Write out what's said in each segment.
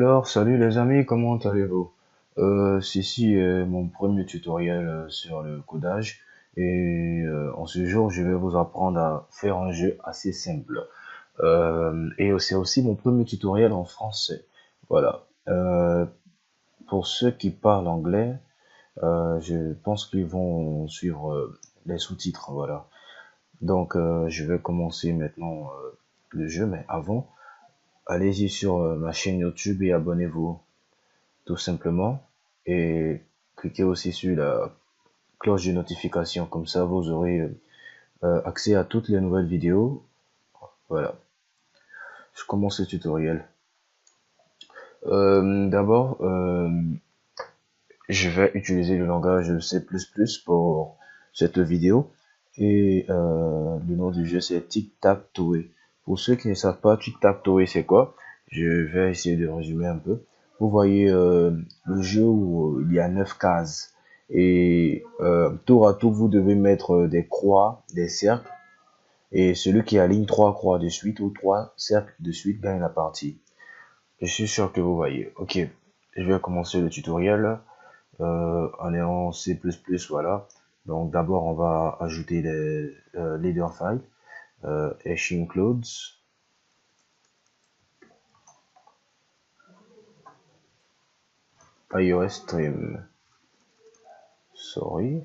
Alors, salut les amis, comment allez-vous? Ceci est mon premier tutoriel sur le codage et en ce jour, je vais vous apprendre à faire un jeu assez simple. Et c'est aussi mon premier tutoriel en français. Voilà. Pour ceux qui parlent anglais, je pense qu'ils vont suivre les sous-titres. Voilà. Donc, je vais commencer maintenant le jeu, mais avant, allez-y sur ma chaîne YouTube et abonnez-vous tout simplement. Et cliquez aussi sur la cloche de notification, comme ça vous aurez accès à toutes les nouvelles vidéos. Voilà, je commence le tutoriel. D'abord, je vais utiliser le langage C++ pour cette vidéo. Et le nom du jeu c'est Tic-Tac-Toe. Pour ceux qui ne savent pas, Tic-Tac-Toe c'est quoi? Je vais essayer de résumer un peu. Vous voyez le jeu où il y a 9 cases. Et tour à tour, vous devez mettre des croix, des cercles. Et celui qui aligne 3 croix de suite ou 3 cercles de suite gagne la partie. Je suis sûr que vous voyez. Ok, je vais commencer le tutoriel en ayant C++, voilà. Donc d'abord, on va ajouter les leader files, hash includes, iOS stream, sorry.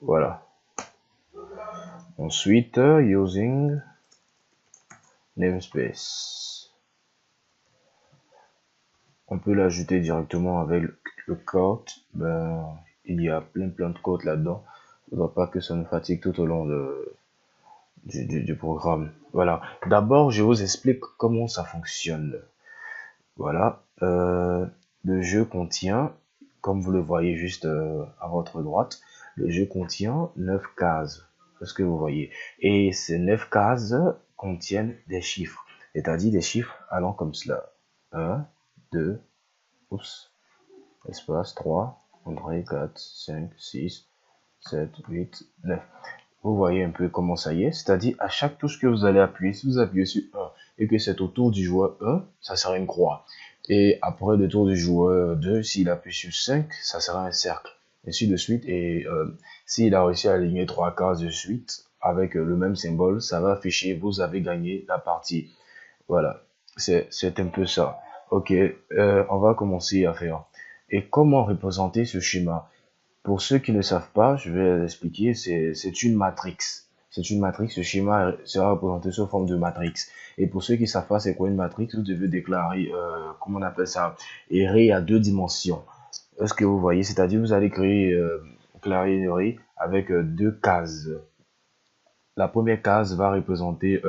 Voilà. Ensuite, using namespace. On peut l'ajouter directement avec le code. Ben, il y a plein de codes là-dedans. Il ne faudra pas que ça nous fatigue tout au long du programme. Voilà. D'abord, je vous explique comment ça fonctionne. Voilà. Le jeu contient, comme vous le voyez juste à votre droite, le jeu contient 9 cases. C'est ce que vous voyez. Et ces 9 cases contiennent des chiffres. C'est-à-dire des chiffres allant comme cela. 1, 2, oups, espace 3, 4, 5, 6, 7, 8, 9. Vous voyez un peu comment ça y est. C'est-à-dire à chaque touche que vous allez appuyer, si vous appuyez sur 1 et que c'est au tour du joueur 1, ça sera une croix. Et après le tour du joueur 2, s'il appuie sur 5, ça sera un cercle. Ainsi de suite. Et s'il a réussi à aligner 3 cases de suite avec le même symbole, ça va afficher vous avez gagné la partie. Voilà, c'est un peu ça. Ok, on va commencer à faire. Et comment représenter ce schéma? Pour ceux qui ne savent pas, je vais l'expliquer, c'est une matrix. C'est une matrix, ce schéma sera représenté sous forme de matrix. Et pour ceux qui ne savent pas c'est quoi une matrix, vous devez déclarer, comment on appelle ça, array à 2 dimensions. Est-ce que vous voyez? C'est-à-dire vous allez créer, déclarer une array avec 2 cases. La première case va représenter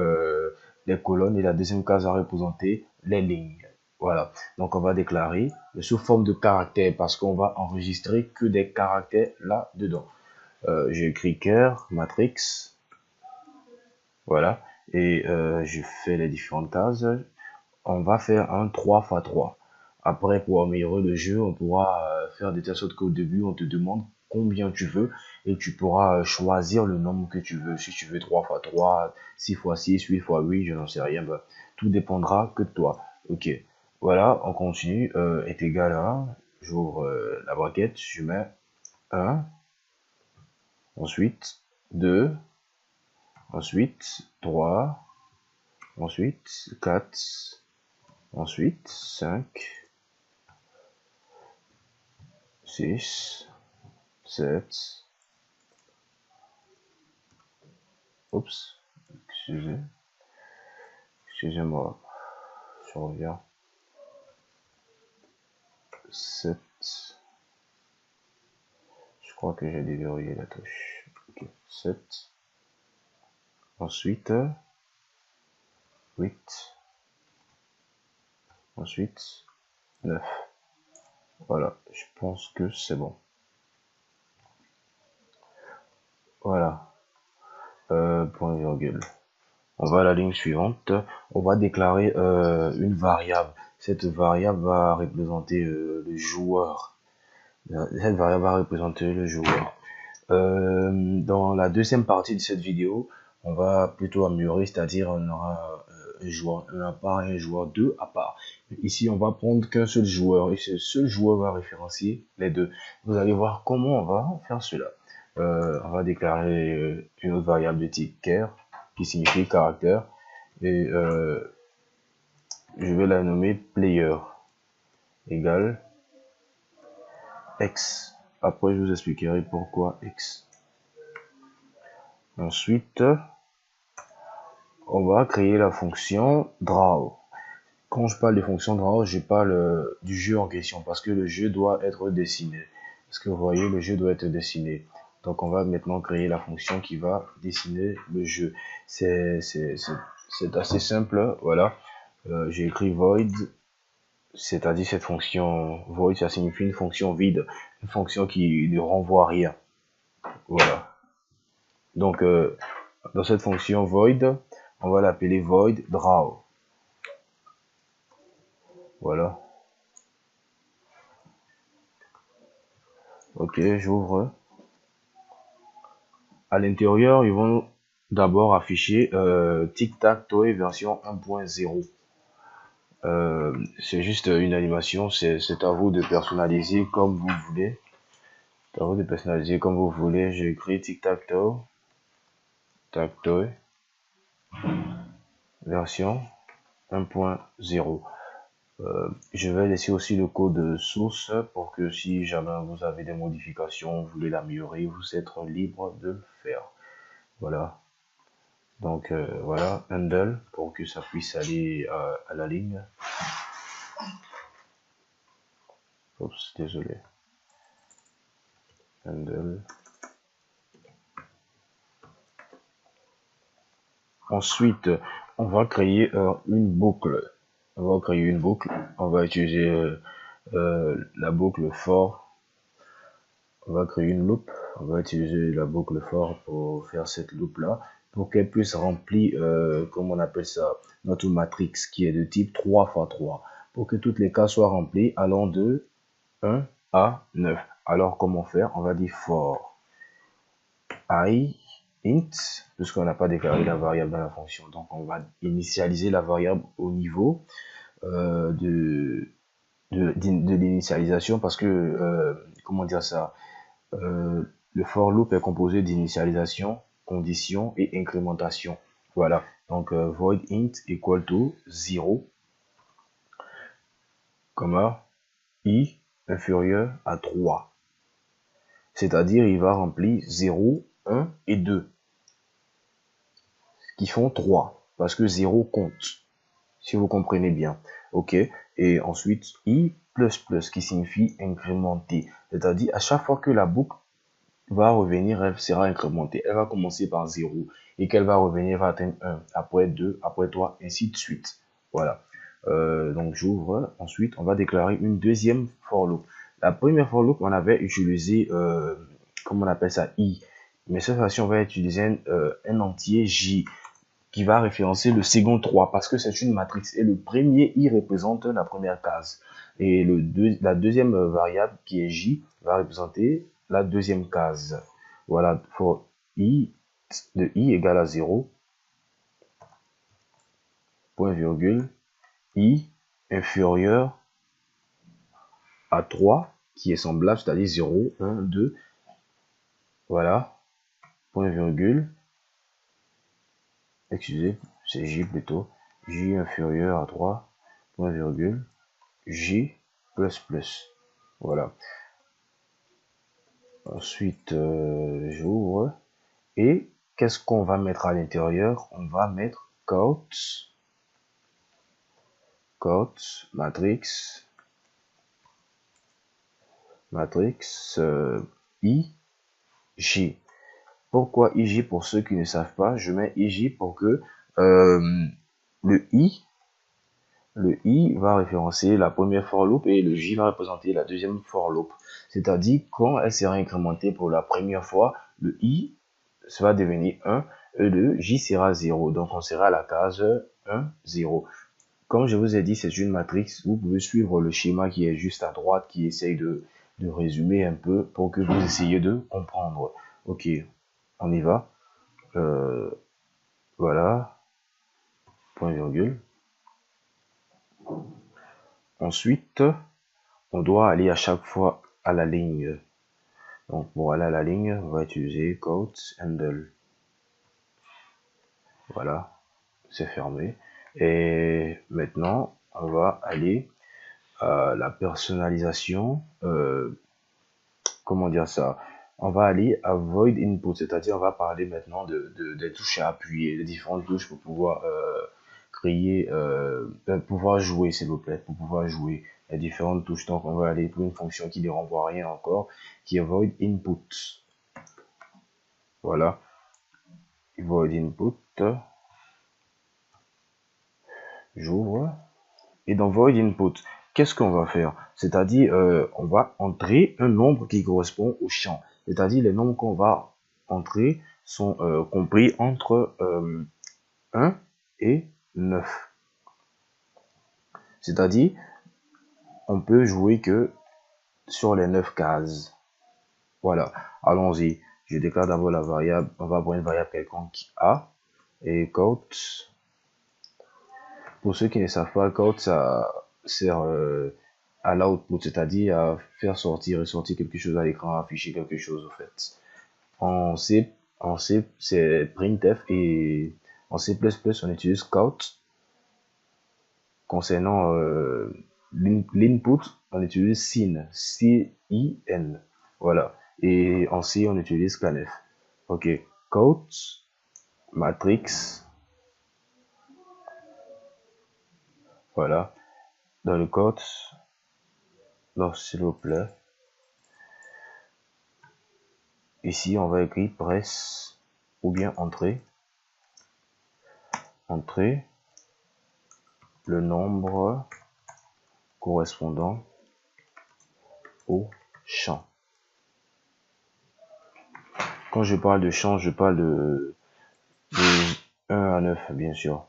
les colonnes et la deuxième case va représenter les lignes. Voilà, donc on va déclarer sous forme de caractères parce qu'on va enregistrer que des caractères là-dedans. J'ai écrit char, matrix, voilà, et je fais les différentes cases. On va faire un 3x3. Après, pour améliorer le jeu, on pourra faire des telle sorte qu'au début, on te demande combien tu veux et tu pourras choisir le nombre que tu veux. Si tu veux 3x3, 6x6, 8x8, je n'en sais rien. Bah, tout dépendra que de toi. Ok. Voilà, on continue. Est égal à 1. J'ouvre la braquette. Je mets 1. Ensuite 2. Ensuite 3. Ensuite 4. Ensuite 5. 6, 7, oups, excusez-moi, je reviens, 7, je crois que j'ai déverrouillé la touche, ok, 7, ensuite, 8, ensuite, 9, voilà, je pense que c'est bon, voilà, point virgule. On va à la ligne suivante. On va déclarer une variable. Cette variable va représenter le joueur. Cette variable va représenter le joueur. Dans la deuxième partie de cette vidéo, on va plutôt améliorer, c'est-à-dire on aura un joueur 1 à part et un joueur 2 à part. Ici, on va prendre qu'un seul joueur et ce seul joueur va référencier les deux. Vous allez voir comment on va faire cela. On va déclarer une autre variable de type char qui signifie caractère et je vais la nommer player égale x. Après, je vous expliquerai pourquoi x. Ensuite, on va créer la fonction draw. Quand je parle de fonction draw, je parle du jeu en question parce que le jeu doit être dessiné. Parce que vous voyez, le jeu doit être dessiné. Donc, on va maintenant créer la fonction qui va dessiner le jeu. C'est assez simple. Voilà. J'ai écrit void, c'est-à-dire cette fonction void, ça signifie une fonction vide, une fonction qui ne renvoie rien. Voilà. Donc, dans cette fonction void, on va l'appeler void draw. Voilà. Ok, j'ouvre. À l'intérieur, ils vont d'abord afficher Tic-Tac-Toe version 1.0. C'est juste une animation, c'est à vous de personnaliser comme vous voulez. C'est à vous de personnaliser comme vous voulez. J'ai écrit Tic-Tac-Toe, Tac-Toe version 1.0. Je vais laisser aussi le code source pour que si jamais vous avez des modifications, vous voulez l'améliorer, vous êtes libre de le faire. Voilà. Donc voilà, handle pour que ça puisse aller à la ligne. Oups, désolé. Handle. Ensuite, on va créer une boucle. On va créer une boucle. On va utiliser la boucle for. On va créer une loop. On va utiliser la boucle for pour faire cette loop là, pour qu'elle puisse remplir, comme on appelle ça, notre matrix qui est de type 3 x 3. Pour que toutes les cases soient remplies, allant de 1 à 9. Alors, comment faire? On va dire for I int, puisqu'on n'a pas déclaré la variable dans la fonction. Donc, on va initialiser la variable au niveau de l'initialisation, parce que, comment dire ça? Le for loop est composé d'initialisation, condition et incrémentation. Voilà. Donc, void int equal to 0, i inférieur à 3. C'est-à-dire, il va remplir 0, 1 et 2, qui font 3, parce que 0 compte, si vous comprenez bien. Ok. Et ensuite, i++, qui signifie incrémenter. C'est-à-dire, à chaque fois que la boucle va revenir, elle sera incrémentée. Elle va commencer par 0 et qu'elle va revenir, va atteindre 1, après 2, après 3, ainsi de suite. Voilà. Donc j'ouvre. Ensuite, on va déclarer une deuxième for loop. La première for loop, on avait utilisé, comment on appelle ça, i. Mais cette fois-ci, on va utiliser un entier j qui va référencer le second 3 parce que c'est une matrice et le premier i représente la première case. Et la deuxième variable qui est j va représenter la deuxième case. Voilà, for i de i égale à 0, point virgule, i inférieur à 3, qui est semblable, c'est-à-dire 0, 1, 2, voilà, point virgule, excusez, c'est j plutôt, j inférieur à 3, point virgule, j plus plus, voilà. Ensuite, j'ouvre, et qu'est-ce qu'on va mettre à l'intérieur? On va mettre quotes, matrix, ij. Pourquoi ij? Pour ceux qui ne savent pas, je mets ij pour que le i va référencer la première for loop et le j va représenter la deuxième for loop. C'est-à-dire, quand elle sera incrémentée pour la première fois, le i va devenir 1 et le j sera 0. Donc, on sera à la case 1, 0. Comme je vous ai dit, c'est une matrix. Vous pouvez suivre le schéma qui est juste à droite, qui essaye de résumer un peu pour que vous essayiez de comprendre. Ok, on y va. Voilà, point virgule. Ensuite, on doit aller à chaque fois à la ligne. Donc pour aller à la ligne, on va utiliser quote handle. Voilà, c'est fermé. Et maintenant, on va aller à la personnalisation. Comment dire ça? On va aller à void input, c'est-à-dire on va parler maintenant des touches à appuyer, des différentes touches pour pouvoir créer, pouvoir jouer s'il vous plaît, pour pouvoir jouer les différentes touches. Donc on va aller pour une fonction qui ne renvoie rien encore, qui est void input. Voilà, void input, j'ouvre. Et dans void input, qu'est-ce qu'on va faire? C'est-à-dire, on va entrer un nombre qui correspond au champ. C'est-à-dire, les nombres qu'on va entrer sont compris entre 1 et 9. C'est-à-dire, on peut jouer que sur les 9 cases. Voilà, allons-y. Je déclare d'abord la variable, on va avoir une variable quelconque A, et quote. Pour ceux qui ne savent pas, quote, ça sert à l'output, c'est-à-dire à faire sortir et sortir quelque chose à l'écran, afficher quelque chose, au fait. En C, c'est printf, et en C++, on utilise quote. Concernant l'input, on utilise sin, C-I-N. Voilà. Et en C, on utilise scanf. Ok. Quote, matrix. Voilà. Dans le quote, donc s'il vous plaît. Ici, on va écrire press ou bien entrée. Entrée, le nombre correspondant au champ. Quand je parle de champ, je parle de 1 à 9, bien sûr.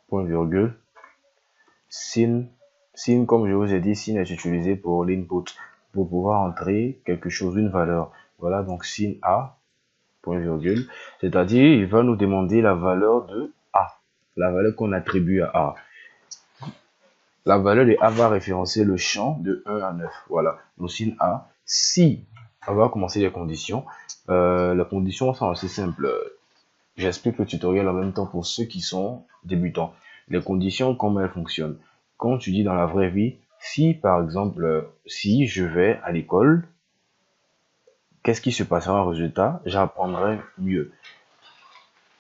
Point virgule. Sin, comme je vous ai dit, sin est utilisé pour l'input, pour pouvoir entrer quelque chose, une valeur. Voilà, donc sin A, point virgule. C'est-à-dire, il va nous demander la valeur de A, la valeur qu'on attribue à A. La valeur de A va référencer le champ de 1 à 9. Voilà. Donc, sin A, si, on va commencer les conditions. Les conditions sont assez simples. J'explique le tutoriel en même temps pour ceux qui sont débutants. Les conditions, comment elles fonctionnent. Quand tu dis dans la vraie vie, si par exemple, si je vais à l'école, qu'est-ce qui se passera en résultat? J'apprendrai mieux.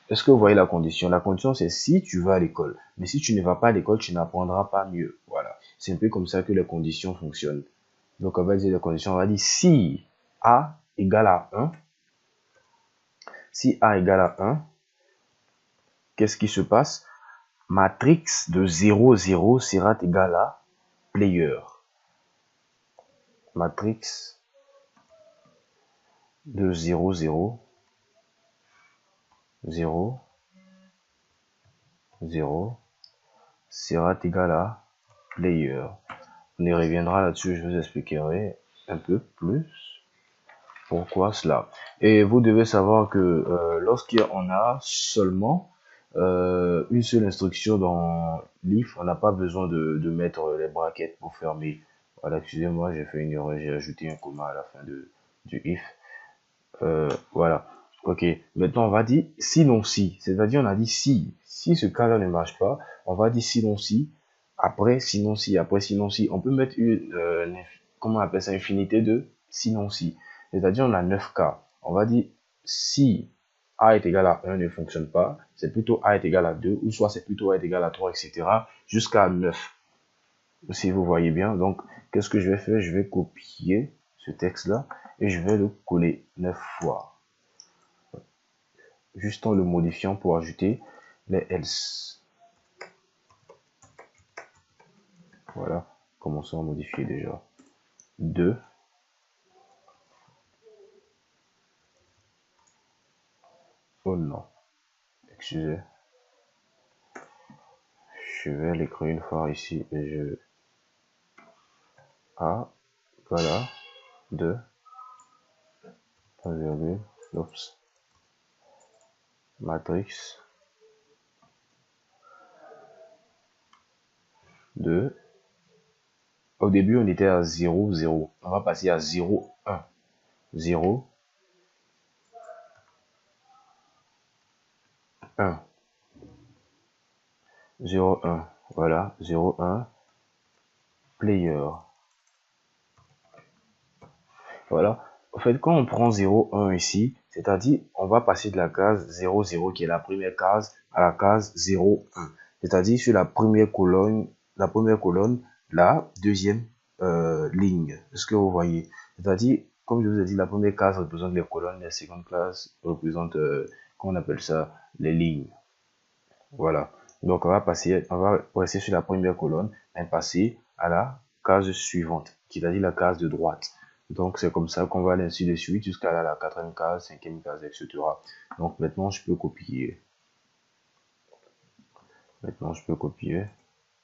Est-ce que vous voyez la condition? La condition, c'est si tu vas à l'école. Mais si tu ne vas pas à l'école, tu n'apprendras pas mieux. Voilà. C'est un peu comme ça que les conditions fonctionnent. Donc, on va dire les conditions. On va dire si A égale à 1. Si A égale à 1, qu'est-ce qui se passe? Matrix de 0, 0 sera égal à player. Matrix de 0, 0, 0, 0 sera égal à player. On y reviendra là-dessus, je vous expliquerai un peu plus pourquoi cela. Et vous devez savoir que lorsqu'on a seulement une seule instruction dans l'if, on n'a pas besoin de mettre les brackets pour fermer. Voilà, excusez-moi, j'ai fait une erreur, j'ai ajouté un comma à la fin du if. Voilà. Ok. Maintenant, on va dire sinon si. C'est-à-dire, on a dit si. Si ce cas-là ne marche pas, on va dire sinon si. Après sinon si. Après sinon si. On peut mettre comment on appelle ça, infinité de sinon si. C'est-à-dire, on a 9 cas. On va dire si A est égal à 1 ne fonctionne pas, c'est plutôt A est égal à 2, ou soit c'est plutôt A est égal à 3, etc. jusqu'à 9. Si vous voyez bien. Donc, qu'est-ce que je vais faire? Je vais copier ce texte-là et je vais le coller 9 fois. Juste en le modifiant pour ajouter les else. Voilà, commençons à modifier déjà. 2. Oh non, excusez. Je vais l'écrire une fois ici et je... A, voilà, 2. point virgule, oups, matrix de, au début on était à 0, 0, on va passer à 0, 1, 0, 1, 0, 1, voilà, 0, 1, player. Voilà. En fait, quand on prend 0, 1 ici, c'est-à-dire on va passer de la case 0, 0 qui est la première case à la case 0, 1. C'est-à-dire sur la première colonne, la deuxième ligne. Est-ce que vous voyez? C'est-à-dire, comme je vous ai dit, la première case représente les colonnes, la seconde case représente, comment on appelle ça, les lignes. Voilà. Donc on va rester sur la première colonne et passer à la case suivante, qui est la case de droite. Donc c'est comme ça qu'on va aller ainsi de suite jusqu'à la quatrième case, cinquième case, etc. Donc maintenant je peux copier. Maintenant je peux copier.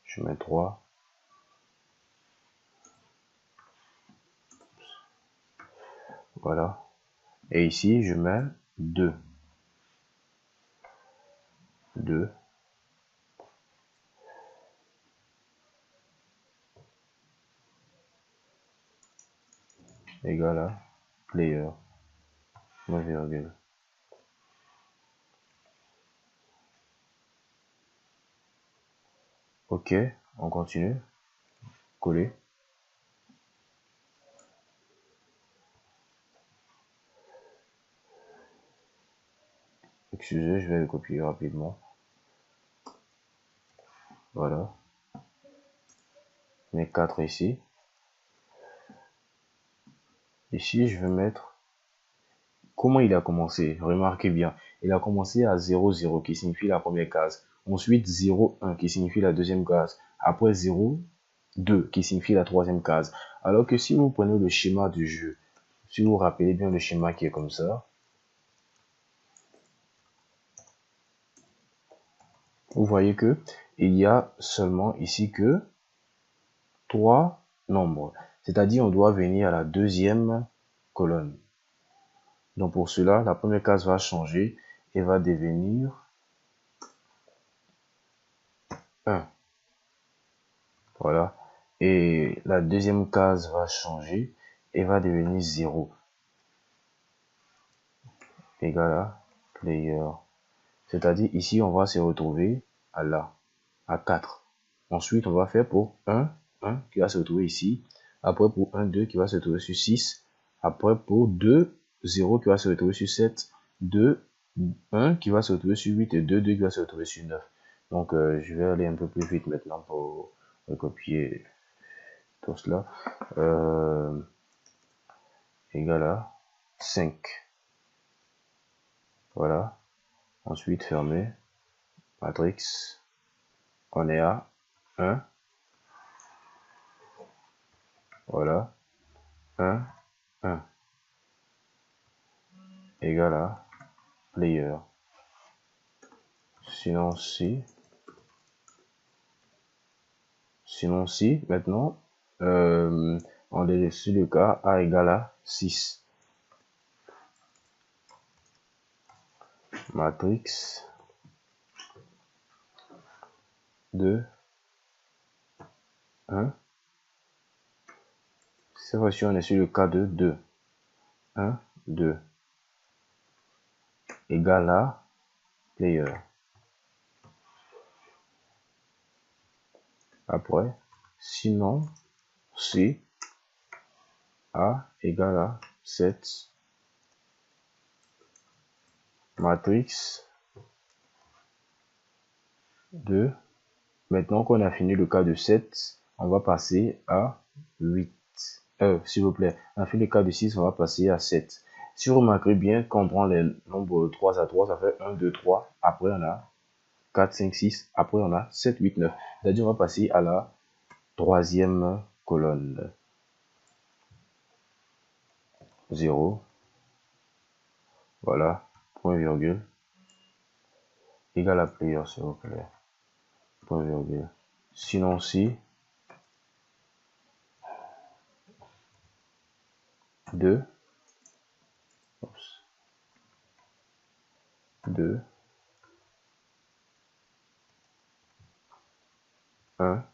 Je mets 3. Voilà. Et ici je mets 2. 2. Égale à player. Moins virgule. Ok, on continue. Coller. Excusez, je vais le copier rapidement. Voilà. Mes 4 ici. Ici, je vais mettre comment il a commencé. Remarquez bien, il a commencé à 0, 0 qui signifie la première case. Ensuite, 0, 1 qui signifie la deuxième case. Après 0, 2 qui signifie la troisième case. Alors que si vous prenez le schéma du jeu, si vous vous rappelez bien le schéma qui est comme ça, vous voyez que il y a seulement ici que 3 nombres. C'est-à-dire on doit venir à la deuxième colonne. Donc pour cela, la première case va changer et va devenir 1. Voilà. Et la deuxième case va changer et va devenir 0. Égal à player. C'est-à-dire ici, on va se retrouver à là, à 4. Ensuite, on va faire pour 1, 1 qui va se retrouver ici. Après pour 1, 2 qui va se retrouver sur 6. Après pour 2, 0 qui va se retrouver sur 7. 2, 1 qui va se retrouver sur 8 et 2, 2 qui va se retrouver sur 9. Donc, je vais aller un peu plus vite maintenant pour recopier tout cela. Égal à 5. Voilà. Ensuite, fermer. Matrix. On est à 1. Voilà. 1, 1. Égal à player. Sinon, si. Maintenant, on est sur le cas A égale à 6. Matrix 2, 1. Cette fois-ci, on est sur le cas de 2. 1, 2. Égale à player. Après, sinon, si A égale à 7. Matrix 2. Maintenant qu'on a fini le cas de 7, on va passer à 8. S'il vous plaît, on a fini le cas de 6, on va passer à 7. Si vous remarquez bien, quand on prend les nombres 3 à 3, ça fait 1, 2, 3. Après, on a 4, 5, 6. Après, on a 7, 8, 9. C'est-à-dire, on va passer à la troisième colonne. 0. Voilà. Point virgule. Égal à player, s'il vous plaît. Point virgule. Sinon, si 2. 2, 1,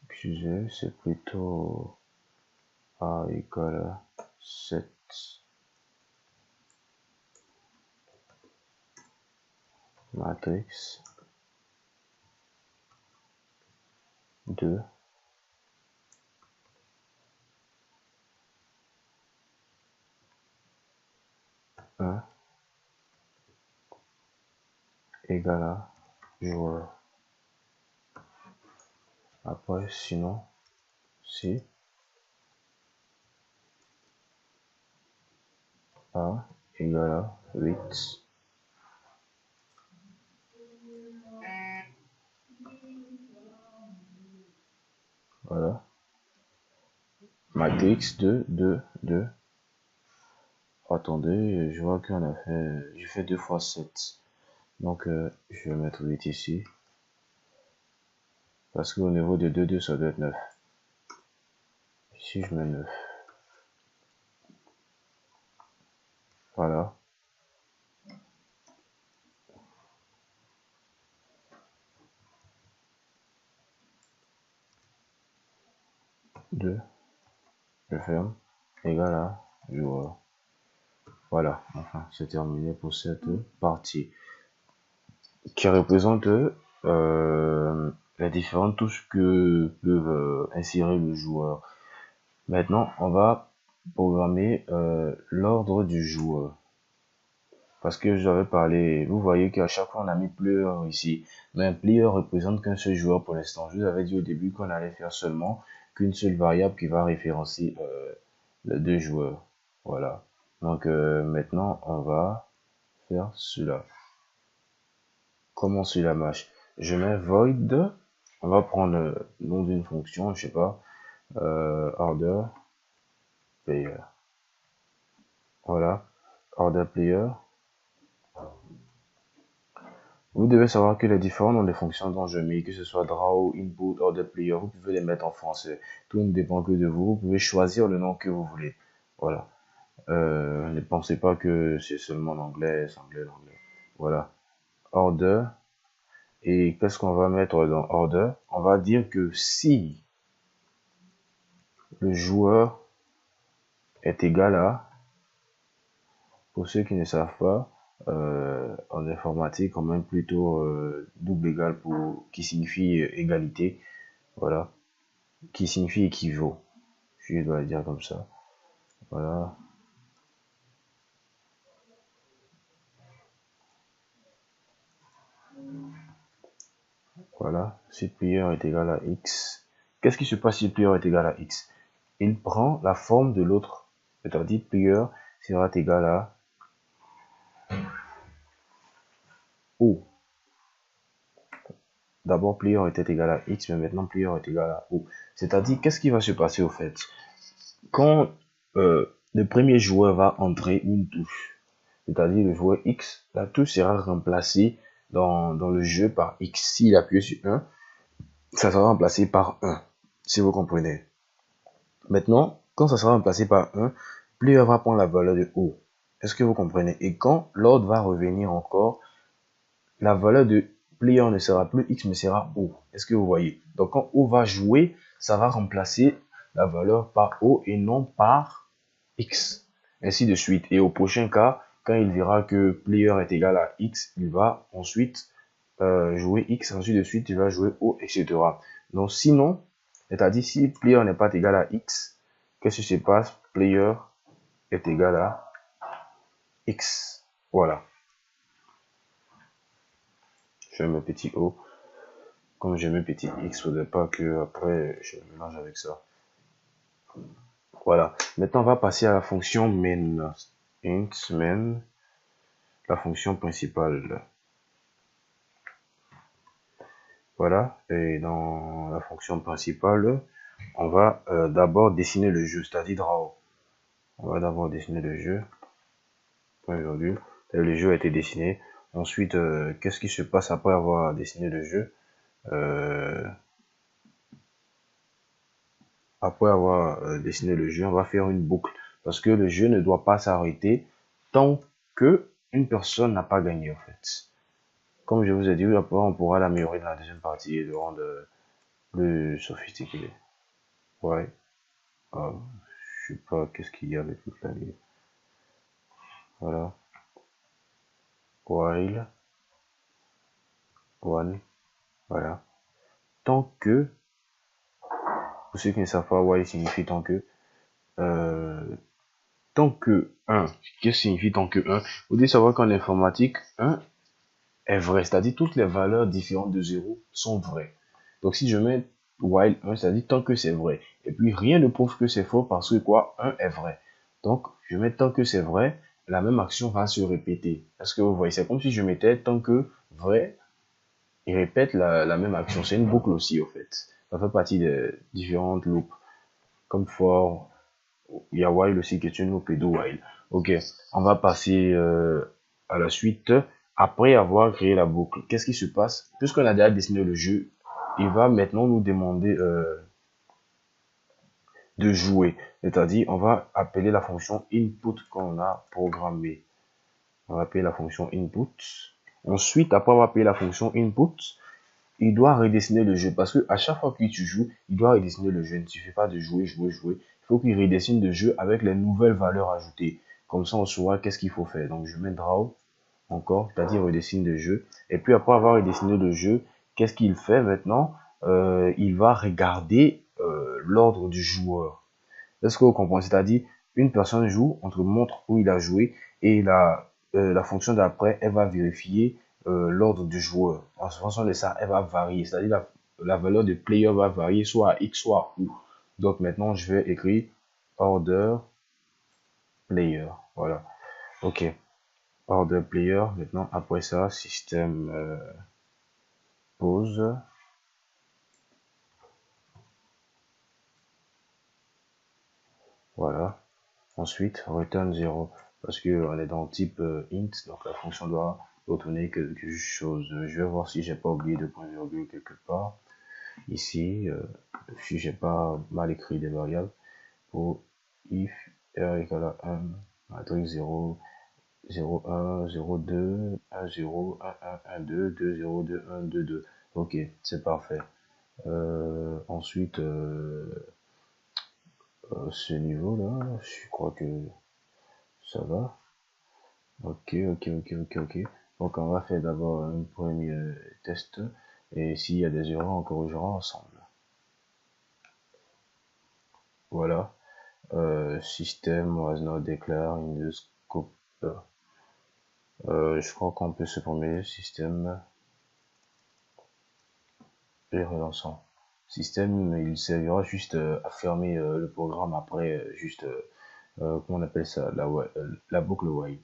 excusez, c'est plutôt A égale à 7, matrix 2, 1 égale à joueur. Après, sinon, si A égale à 8, voilà, matrix 2, 2, 2. Attendez, je vois qu'on a fait, j'ai fait 2 fois 7. Donc, je vais mettre 8 ici. Parce qu'au niveau de 2, 2, ça doit être 9. Ici, je mets 9. Voilà. 2, je ferme. Égal à joueur. Voilà. Enfin, c'est terminé pour cette partie. Qui représente les différentes touches que peuvent insérer le joueur. Maintenant, on va programmer l'ordre du joueur. Parce que j'avais parlé, vous voyez qu'à chaque fois on a mis player ici. Mais un player représente qu'un seul joueur pour l'instant. Je vous avais dit au début qu'on allait faire seulement qu'une seule variable qui va référencier les deux joueurs. Voilà. Donc maintenant on va faire cela. Comment cela marche? Je mets void. On va prendre le nom d'une fonction, je sais pas, order player. Voilà, order player. Vous devez savoir que les différents noms des fonctions dont je mets, que ce soit draw, input, order player, vous pouvez les mettre en français. Tout ne dépend que de vous. Vous pouvez choisir le nom que vous voulez. Voilà. Ne pensez pas que c'est seulement l'anglais, c'est anglais, l'anglais. Voilà. Order. Et qu'est-ce qu'on va mettre dans order? On va dire que si le joueur est égal à, pour ceux qui ne savent pas, en informatique, on met plutôt double égal pour qui signifie égalité. Voilà. Qui signifie équivaut. Je dois le dire comme ça. Voilà. Voilà. Si player est égal à x. Qu'est-ce qui se passe si player est égal à x? Il prend la forme de l'autre. C'est-à-dire player sera égal à O. D'abord, player était égal à x, mais maintenant player est égal à O. C'est-à-dire, qu'est-ce qui va se passer au fait? Quand le premier joueur va entrer une touche, c'est-à-dire le joueur X, la touche sera remplacée dans le jeu par X. S'il appuie sur 1, ça sera remplacé par 1, si vous comprenez. Maintenant, quand ça sera remplacé par 1, player va prendre la valeur de O. Est-ce que vous comprenez? Et quand l'ordre va revenir encore, la valeur de player ne sera plus X, mais sera O. Est-ce que vous voyez? Donc quand O va jouer, ça va remplacer la valeur par O et non par X. Ainsi de suite. Et au prochain cas, quand il verra que player est égal à X, il va ensuite jouer X, ensuite de suite, il va jouer O, etc. Donc sinon, c'est-à-dire si player n'est pas égal à X, qu'est-ce qui se passe? Player est égal à X. Voilà. Je mets petit O. Comme je mets petit X, il ne faudrait pas que après je mélange avec ça. Voilà. Maintenant, on va passer à la fonction main. Int main, la fonction principale. Voilà. Et dans la fonction principale, on va d'abord dessiner le jeu, c'est-à-dire draw. On va d'abord dessiner le jeu. Aujourd'hui, le jeu a été dessiné. Ensuite, qu'est-ce qui se passe après avoir dessiné le jeu? Après avoir dessiné le jeu, on va faire une boucle. Parce que le jeu ne doit pas s'arrêter tant que une personne n'a pas gagné, en fait. Comme je vous ai dit, après, on pourra l'améliorer dans la deuxième partie et le rendre plus sophistiqué. Ouais. Ah, je sais pas qu'est-ce qu'il y a avec le clavier. Voilà. While. One. Voilà. Tant que, pour ceux qui ne savent pas, while signifie tant que. Euh, tant que 1. Qu'est-ce que signifie tant que 1? Vous devez savoir qu'en informatique, 1 est vrai. C'est-à-dire toutes les valeurs différentes de 0 sont vraies. Donc si je mets while 1, c'est-à-dire tant que c'est vrai. Et puis rien ne prouve que c'est faux parce que quoi? 1 est vrai. Donc je mets tant que c'est vrai, la même action va se répéter. Est-ce que vous voyez? C'est comme si je mettais tant que vrai, il répète la même action. C'est une boucle aussi, au fait. Ça fait partie des différentes loops. Comme for, il y a while aussi qui est une loop et do while. Ok, on va passer à la suite. Après avoir créé la boucle, qu'est-ce qui se passe? Puisqu'on a déjà dessiné le jeu, il va maintenant nous demander de jouer. C'est-à-dire, on va appeler la fonction input qu'on a programmée. On va appeler la fonction input. Ensuite, après avoir appelé la fonction input, il doit redessiner le jeu. Parce que à chaque fois que tu joues, il doit redessiner le jeu. Il ne suffit pas de jouer, jouer, jouer. Il faut qu'il redessine le jeu avec les nouvelles valeurs ajoutées. Comme ça, on saura qu'est-ce qu'il faut faire. Donc, je mets draw encore, c'est-à-dire redessine le jeu. Et puis, après avoir redessiné le jeu, qu'est-ce qu'il fait maintenant? Il va regarder l'ordre du joueur. Est-ce que vous comprenez? C'est-à-dire, une personne joue, on te montre où il a joué, et la fonction d'après, elle va vérifier l'ordre du joueur. En fonction de ça, elle va varier. C'est-à-dire, la valeur de player va varier soit à X, soit à U. Donc maintenant, je vais écrire order player. Voilà. OK. Order player. Maintenant, après ça, système pause. Voilà. Ensuite, return 0. Parce que on est dans le type int, donc la fonction doit retourner quelque chose. Je vais voir si j'ai pas oublié de point virgule quelque part. Ici, si j'ai pas mal écrit des variables, pour if r égale à 1, matrix 0, 0, 1, 0, 2, 1, 0, 1, 1, 1, 2, 2, 0, 2, 1, 2, 2. Ok, c'est parfait. Ensuite, ce niveau-là, je crois que ça va. Ok, ok, ok, ok, ok. Donc on va faire d'abord un premier test. Et s'il y a des erreurs, on corrigera ensemble. Voilà. System was not declared in the scope. Je crois qu'on peut supprimer système et relançant. Système, il servira juste à fermer le programme après, juste, comment on appelle ça, la boucle while.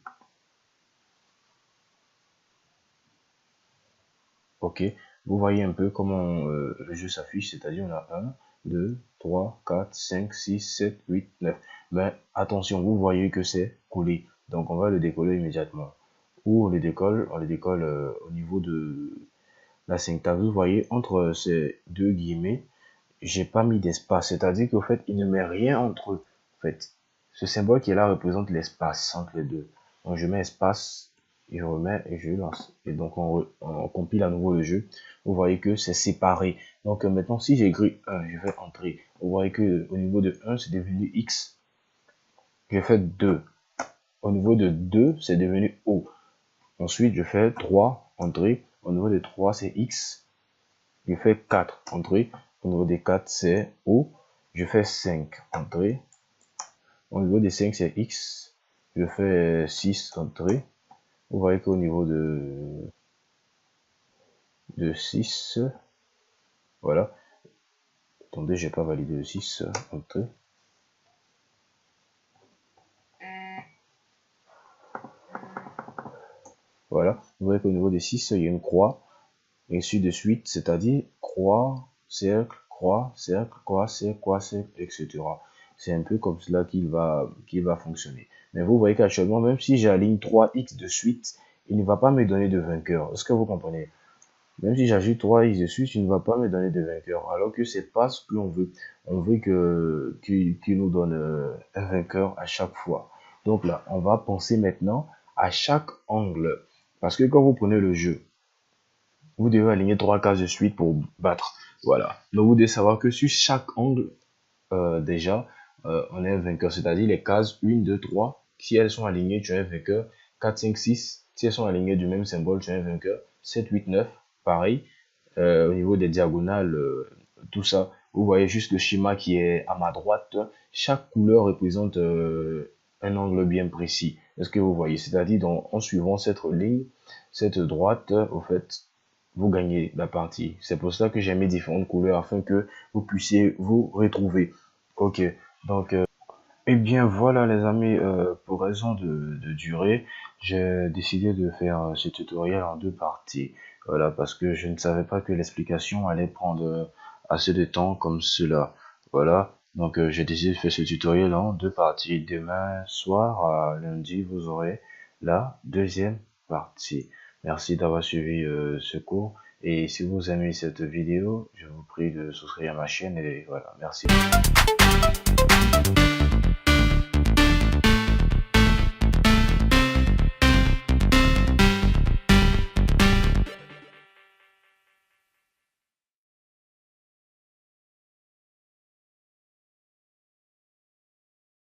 Ok, vous voyez un peu comment le jeu s'affiche, c'est-à-dire on a 1, 2, 3, 4, 5, 6, 7, 8, 9. Mais attention, vous voyez que c'est collé, donc on va le décoller immédiatement. Ou on le décolle au niveau de la syntaxe. Vous voyez, entre ces deux guillemets, j'ai pas mis d'espace, c'est-à-dire qu'au fait, il ne met rien entre eux. En fait, ce symbole qui est là représente l'espace entre les deux. Donc je mets espace, et je remets et je lance. Et donc on compile à nouveau le jeu. Vous voyez que c'est séparé. Donc maintenant, si j'écris 1, je vais entrer. Vous voyez que au niveau de 1, c'est devenu X. Je fais 2. Au niveau de 2, c'est devenu O. Ensuite, je fais 3, entrée. Au niveau de 3, c'est X. Je fais 4, entrée. Au niveau des 4, c'est O. Je fais 5, entrée. Au niveau des 5, c'est X. Je fais 6, entrée. Vous voyez qu'au niveau de 6, voilà. Attendez, j'ai pas validé le 6, entrée. Voilà. Vous voyez qu'au niveau des 6, il y a une croix. Et ainsi de suite, c'est-à-dire croix, cercle, croix, cercle, croix, cercle, etc. C'est un peu comme cela qu'il va fonctionner. Mais vous voyez qu'actuellement, même si j'aligne 3x de suite, il ne va pas me donner de vainqueur. Est-ce que vous comprenez? Même si j'ajoute 3 x dessus, tu ne vas pas me donner de vainqueur. Alors que c'est pas ce qu'on veut. On veut qu'il nous donne un vainqueur à chaque fois. Donc là, on va penser maintenant à chaque angle. Parce que quand vous prenez le jeu, vous devez aligner 3 cases de suite pour battre. Voilà. Donc vous devez savoir que sur chaque angle, déjà, on est un vainqueur. C'est-à-dire les cases 1, 2, 3, si elles sont alignées, tu es un vainqueur. 4, 5, 6, si elles sont alignées du même symbole, tu es un vainqueur. 7, 8, 9, pareil. Au niveau des diagonales, tout ça, vous voyez juste le schéma qui est à ma droite. Chaque couleur représente un angle bien précis. Est-ce que vous voyez? C'est-à-dire, en suivant cette ligne, cette droite, au fait, vous gagnez la partie. C'est pour ça que j'ai mis différentes couleurs afin que vous puissiez vous retrouver. Ok, donc, eh bien voilà les amis, pour raison de durée, j'ai décidé de faire ce tutoriel en deux parties. Voilà, parce que je ne savais pas que l'explication allait prendre assez de temps comme cela. Voilà, donc j'ai décidé de faire ce tutoriel en deux parties. Demain soir, à lundi, vous aurez la deuxième partie. Merci d'avoir suivi ce cours. Et si vous aimez cette vidéo, je vous prie de souscrire à ma chaîne et voilà, merci.